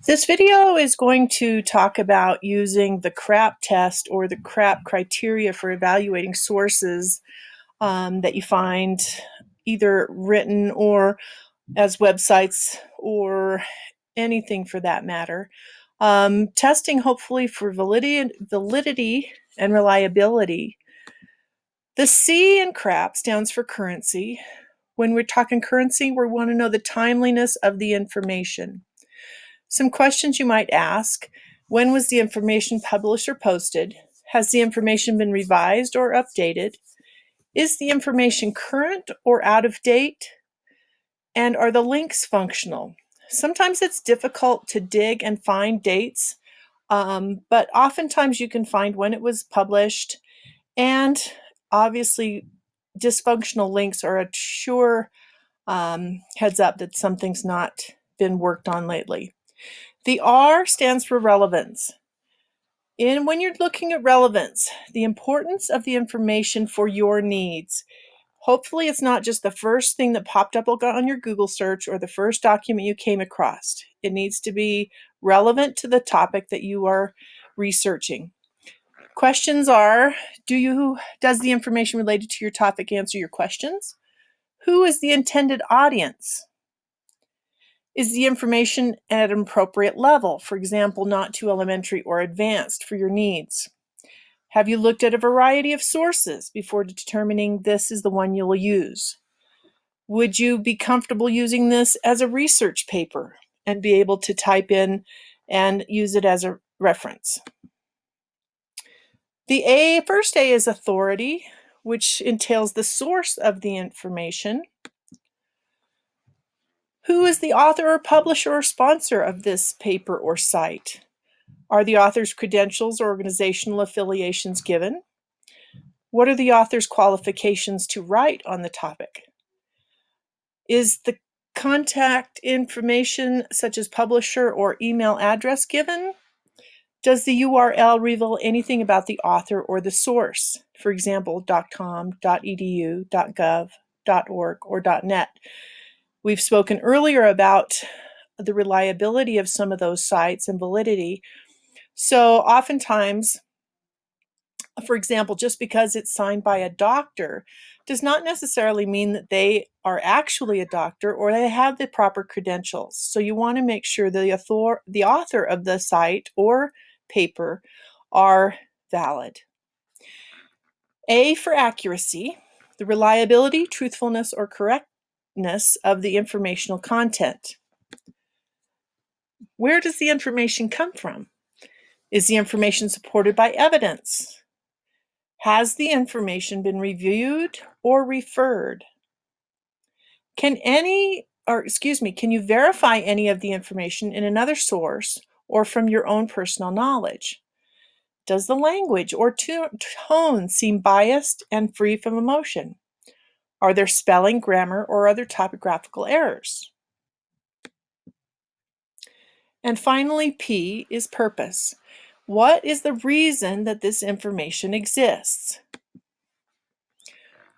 This video is going to talk about using the C.R.A.A.P test or the C.R.A.A.P criteria for evaluating sources that you find either written or as websites or anything for that matter. Testing hopefully for validity and reliability. The C in C.R.A.A.P stands for currency. When we're talking currency, we want to know the timeliness of the information. Some questions you might ask: when was the information published or posted? Has the information been revised or updated? Is the information current or out of date? And are the links functional? Sometimes it's difficult to dig and find dates, but oftentimes you can find when it was published, and obviously dysfunctional links are a sure heads up that something's not been worked on lately. The R stands for relevance. When you're looking at relevance, the importance of the information for your needs. Hopefully it's not just the first thing that popped up on your Google search or the first document you came across. It needs to be relevant to the topic that you are researching. Questions are: does the information related to your topic answer your questions? Who is the intended audience? Is the information at an appropriate level, for example, not too elementary or advanced for your needs? Have you looked at a variety of sources before determining this is the one you will use? Would you be comfortable using this as a research paper and be able to type in and use it as a reference? The first A is authority, which entails the source of the information. Who is the author or publisher or sponsor of this paper or site? Are the author's credentials or organizational affiliations given? What are the author's qualifications to write on the topic? Is the contact information such as publisher or email address given? Does the URL reveal anything about the author or the source? For example, .com, .edu, .gov, .org, or .net. We've spoken earlier about the reliability of some of those sites and validity. So oftentimes, for example, just because it's signed by a doctor does not necessarily mean that they are actually a doctor or they have the proper credentials. So you want to make sure the author of the site or paper are valid. A for accuracy, the reliability, truthfulness, or correctness of the informational content. Where does the information come from? Is the information supported by evidence? Has the information been reviewed or referred? Can you verify any of the information in another source or from your own personal knowledge? Does the language or tone seem biased and free from emotion? Are there spelling, grammar, or other typographical errors? And finally, P is purpose. What is the reason that this information exists?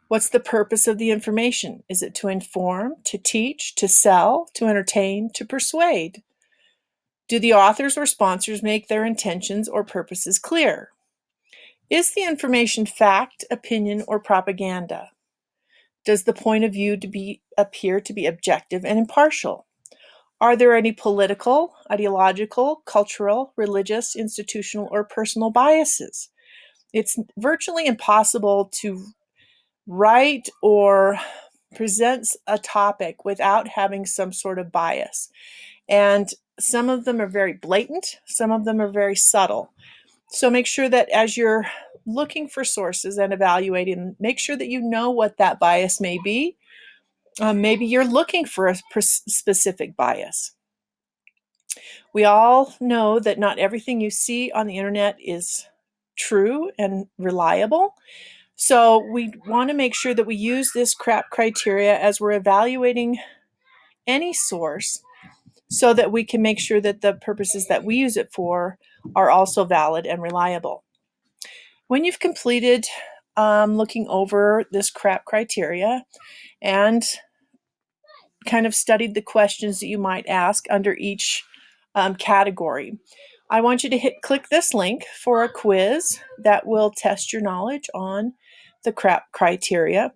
What's the purpose of the information? Is it to inform, to teach, to sell, to entertain, to persuade? Do the authors or sponsors make their intentions or purposes clear? Is the information fact, opinion, or propaganda? Does the point of view appear to be objective and impartial? Are there any political, ideological, cultural, religious, institutional, or personal biases? It's virtually impossible to write or present a topic without having some sort of bias. And some of them are very blatant, some of them are very subtle. So make sure that as you're looking for sources and evaluating, make sure that you know what that bias may be. Maybe you're looking for a specific bias. We all know that not everything you see on the internet is true and reliable. So we want to make sure that we use this C.R.A.A.P criteria as we're evaluating any source so that we can make sure that the purposes that we use it for are also valid and reliable. When you've completed looking over this C.R.A.A.P criteria and kind of studied the questions that you might ask under each category. I want you to click this link for a quiz that will test your knowledge on the C.R.A.A.P criteria.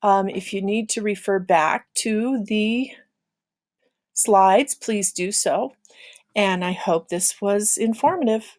If you need to refer back to the slides, please do so. And I hope this was informative.